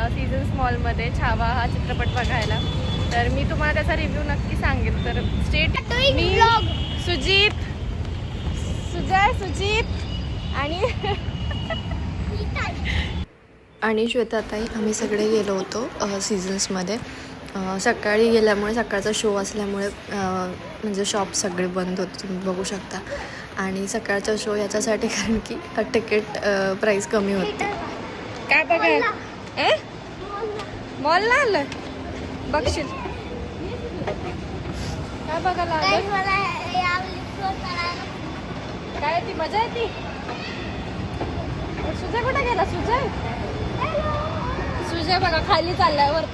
Seasons मॉलमध्ये छावा हा चित्रपट बघायला. तर मी तुम्हाला त्याचा रिव्ह्यू नक्की सांगेल. तर स्टेट मी सुजित आणि श्वेताताई आम्ही सगळे गेलो होतो सीझन्समध्ये. सकाळी गेल्यामुळे सकाळचा शो असल्यामुळे म्हणजे शॉप सगळे बंद होते, तुम्ही बघू शकता. आणि सकाळचा शो याच्यासाठी कारण की तिकीट प्राईस कमी होती. काय बघा मॉल ना आलं बघशील काय बघायला आलं? काय ती मजा येते. सुजय कुठे गेला? सुजय बघा खाली चाललाय. वर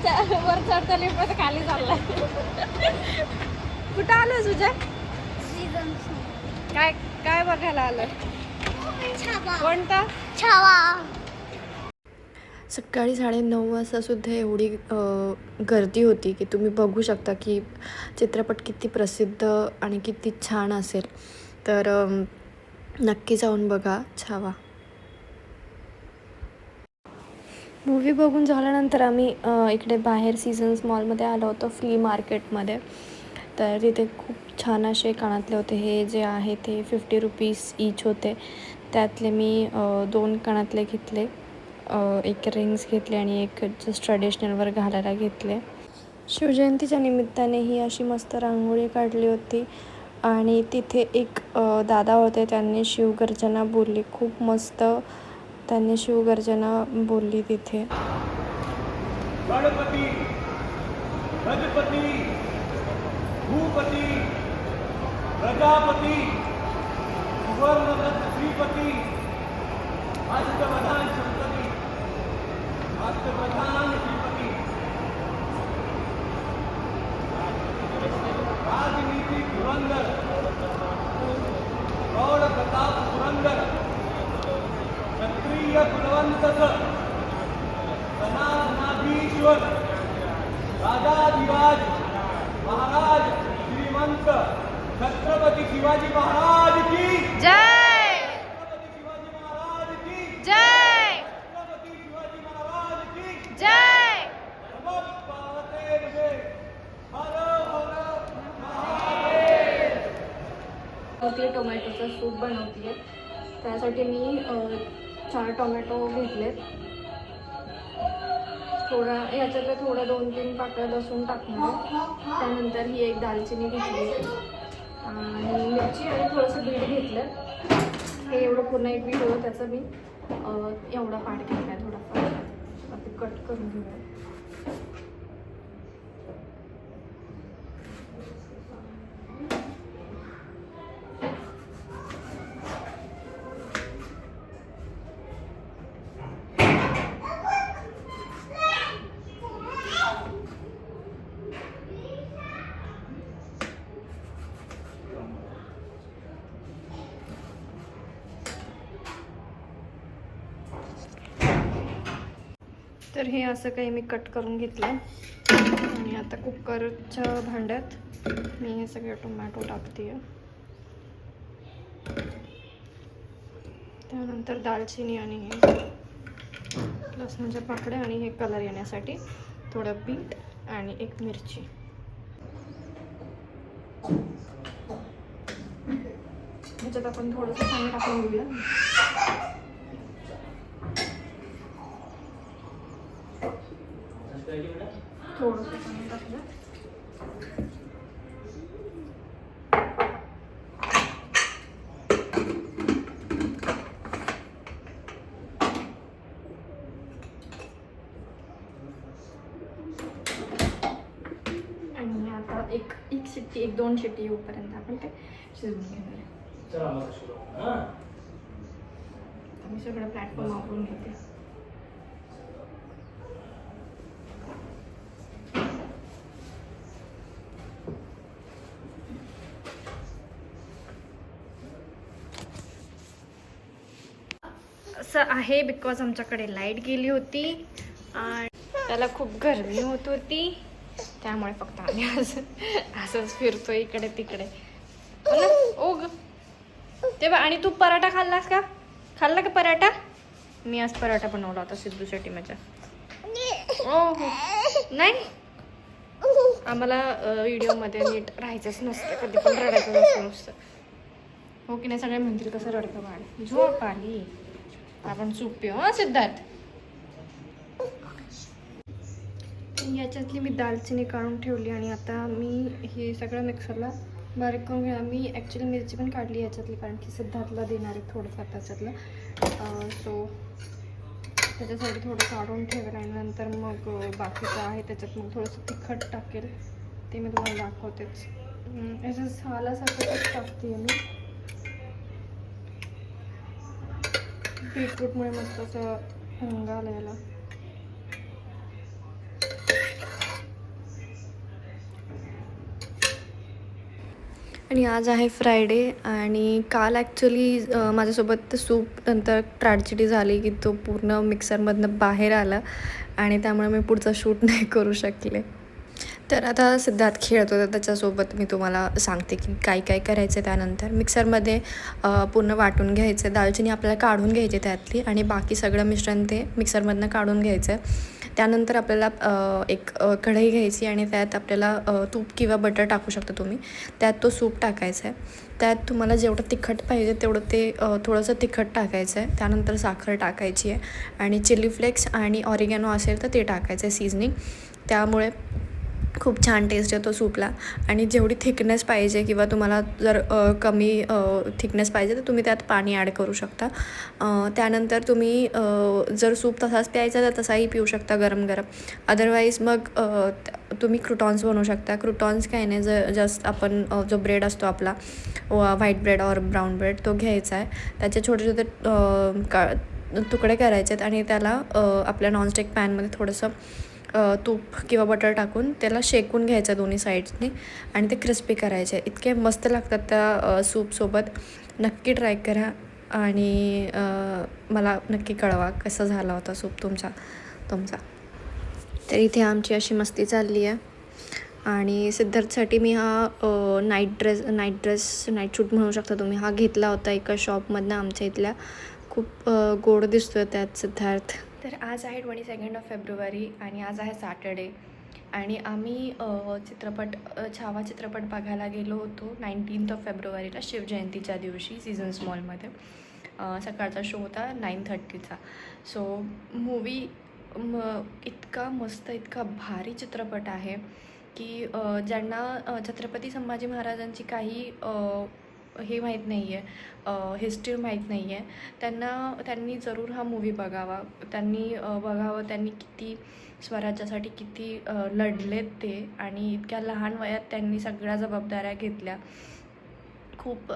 चढता लिफ्ट खाली चाललाय. कुठं आलं सुजय? काय काय बघायला आलं? कोणता छावा? सकाळी 9:30 वाजता सुद्धा एवढी गर्दी होती की तुम्ही बघू शकता की चित्रपट किती प्रसिद्ध आणि किती छान असेल. तर नक्की जाऊन बघा छावा. मूवी बघून झाल्यानंतर आम्ही इकडे बाहेर सीझन्स मॉलमध्ये आलो होतो, फ्ली मार्केटमध्ये. तर तिथे खूप छान असे कानातले होते. हे जे आहे ते 50 रुपीज ईच होते. त्यातले मी 2 कानातले घेतले, एक रिंग्स घेतले आणि एक जस्ट ट्रेडिशनलवर घालायला घेतले. शिवजयंतीच्या निमित्ताने ही अशी मस्त रांगोळी काढली होती. आणि तिथे एक दादा होते, त्यांनी शिवगर्जना बोलली. खूप मस्त त्यांनी शिवगर्जना बोलली तिथे. गणपती गजपती भूपती प्रजापती सुवर्णरथ श्रीपती अष्टप्रधान शंकरी अष्टप्रधान श्रीपती राजनीती धुरंधर प्रौढ प्रताप पुरंदर क्षत्रिय कुलवंत सनातनाधीश्वर राजाधिराज महाराज श्रीमंत छत्रपती शिवाजी महाराज की जय. छत्रपती शिवाजी महाराज की जय. छत्रपती शिवाजी महाराज की जय. नमः पार्वते हर हर महादेव. टोमॅटोचं सूप बनवते. त्यासाठी मी 4 टोमॅटो घेतलेत. थोडा ह्याच्यातलं थोडं 2-3 पाकळ्या लसूण टाकणार. त्यानंतर ही एक दालचिनी घेतली आणि मिरची आणि थोडंसं बीट घेतलं. हे एवढं पूर्ण एक बीट होतं, त्याचं मी एवढा पाट घेतला आहे थोडाफार. आता कट करून घेऊया. तर हे असं काही मी कट करून घेतलं आणि आता कुकरच्या भांड्यात मी हे सगळे टोमॅटो टाकते. त्यानंतर दालचिनी आणि हे लसणाच्या पाकळ्या आणि हे कलर येण्यासाठी थोडं बीट आणि एक मिरची. ह्याच्यात आपण थोडंसं पाणी टाकून घेऊया. थोडंसं पाणी टाकलं. आणि आता एक शिट्टी 1-2 शिट्टी येऊपर्यंत आपण ते शिजवून घेणार. मी सगळं प्लॅटफॉर्म वापरून घेते. असं आहे बिकॉज आमच्याकडे लाईट गेली होती आणि त्याला खूप गरमी होत होती, त्यामुळे फक्त आम्ही असंच फिरतो इकडे तिकडे. ओग ते बघ. आणि तू पराठा खाल्लास का? खाल्ला का पराठा? मी आज पराठा बनवला होता सिद्धूसाठी माझ्या. हो नाही आम्हाला व्हिडिओमध्ये नीट राहायचंच नसतं, कधी पण रडायचं नसतं नुसतं. हो की नाही? सगळे म्हणतील कसं रडतं बाळ. झोप आली, आपण सूप पिऊ. हा सिद्धार्थ. याच्यातली मी दालचिनी काढून ठेवली आणि आता मी हे सगळं मिक्सरला बारीक करून घ्या. मी ॲक्च्युली मिरची पण काढली याच्यातली, कारण की सिद्धार्थला देणार आहे थोडंफार त्याच्यातलं. सो त्याच्यासाठी थोडं काढून ठेवेल आणि नंतर मग बाकीचं आहे त्याच्यात मग थोडंसं तिखट टाकेल, ते मी तुम्हाला दाखवतेच. याचं सालासारखंच टाकते मी. बीटरूटमुळे मस्त असं रंग आला याला. आणि आज आहे फ्रायडे आणि काल ॲक्च्युली माझ्यासोबत सूप नंतर ट्रॅजेडी झाली की तो पूर्ण मिक्सरमधनं बाहेर आला आणि त्यामुळे मी पुढचा शूट नाही करू शकले. तर आता सिद्धार्थ खेळत होता त्याच्यासोबत मी तुम्हाला सांगते की काय काय करायचं. त्यानंतर मिक्सरमध्ये पूर्ण वाटून घ्यायचं. दालचिनी आपल्याला काढून घ्यायची त्यातली आणि बाकी सगळं मिश्रण ते मिक्सरमधनं काढून घ्यायचं. त्यानंतर आपल्याला एक कढई घ्यायची आणि त्यात आपल्याला तूप किंवा बटर टाकू शकता तुम्ही. त्यात तो सूप टाकायचा आहे. त्यात तुम्हाला जेवढं तिखट पाहिजे तेवढं ते थोडंसं तिखट टाकायचं आहे. त्यानंतर साखर टाकायची आहे आणि चिली फ्लेक्स आणि ऑरिगॅनो असेल तर ते टाकायचं आहे सीझनिंग. त्यामुळे खूप छान टेस्ट येतो सूपला. आणि जेवढी थिकनेस पाहिजे किंवा तुम्हाला जर कमी थिकनेस पाहिजे तर तुम्ही त्यात पाणी ॲड करू शकता. त्यानंतर तुम्ही जर सूप तसाच प्यायचा तर तसाही पिऊ शकता गरम गरम. अदरवाईज मग तुम्ही क्रुटॉन्स बनवू शकता. क्रुटॉन्स काय नाही, जस्ट आपण जो ब्रेड असतो आपला व्हाईट ब्रेड और ब्राऊन ब्रेड तो घ्यायचा आहे. त्याचे छोटे छोटे तुकडे करायचे आहेत आणि त्याला आपल्या नॉनस्टिक पॅनमध्ये थोडंसं तूप किंवा बटर टाकून त्याला शेकून घ्यायचं दोन्ही साईड्सनी आणि ते क्रिस्पी करायचे. इतके मस्त लागतात त्या सूपसोबत. नक्की ट्राय करा आणि मला नक्की कळवा कसा झाला होता सूप तुमचा. तर इथे आमची अशी मस्ती चालली आहे. आणि सिद्धार्थसाठी मी हा नाईट शूट म्हणू शकता तुम्ही, हा घेतला होता एका शॉपमधनं आमच्या इथल्या. खूप गोड दिसतोय त्यात सिद्धार्थ. तर आज आहे 22 फेब्रुवारी आणि आज आहे सॅटर्डे आणि आम्ही छावा चित्रपट बघायला गेलो होतो 19 फेब्रुवारीला शिवजयंतीच्या दिवशी सीझन्स मॉलमध्ये. सकाळचा शो होता 9:30चा. सो मूवी इतका मस्त, इतका भारी चित्रपट आहे की ज्यांना छत्रपती संभाजी महाराजांची काही हे माहीत नाही आहे, हिस्ट्री माहीत नाही आहे, त्यांनी जरूर हा मूवी बघावा. त्यांनी किती स्वराज्यासाठी किती लढलेत ते आणि इतक्या लहान वयात त्यांनी सगळ्या जबाबदाऱ्या घेतल्या. खूप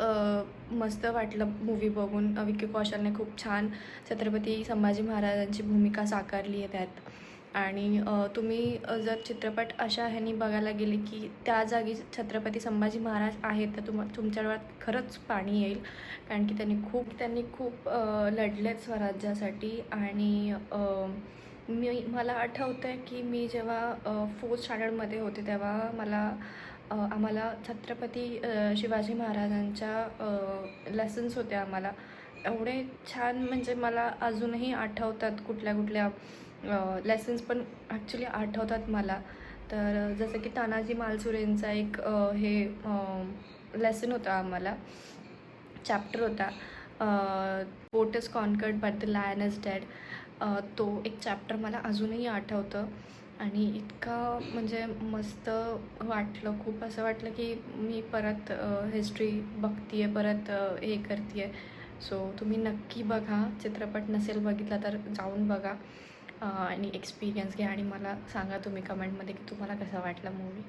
मस्त वाटलं मूवी बघून. विकी कौशलने खूप छान छत्रपती संभाजी महाराजांची भूमिका साकारली आहे त्यात. आणि तुम्ही जर चित्रपट अशा ह्यानी बघायला गेले की त्या जागी छत्रपती संभाजी महाराज आहेत तर तुमच्या डोळ्यात खरंच पाणी येईल, कारण की त्यांनी खूप लढलेत स्वराज्यासाठी. आणि मला आठवतं आहे की मी जेव्हा 4th स्टँडर्डमध्ये होते तेव्हा आम्हाला छत्रपती शिवाजी महाराजांच्या लेसन्स होत्या आम्हाला. एवढे छान, म्हणजे मला अजूनही आठवतात कुठल्या लेसन्स पण ॲक्च्युली आठवतात मला. तर जसं की तानाजी मालुसरेंचा एक लेसन होता आम्हाला, चॅप्टर होता fort is conquered but the lion is dead. तो एक चॅप्टर मला अजूनही आठवतं आणि इतका म्हणजे मस्त वाटलं. खूप असं वाटलं की मी परत हिस्ट्री बघते आहे, परत हे करते आहे. सो तुम्ही नक्की बघा. चित्रपट नसेल बघितला तर जाऊन बघा आणि एक्सपिरियन्स घ्या आणि मला सांगा तुम्ही कमेंटमध्ये की तुम्हाला कसा वाटला मूवी.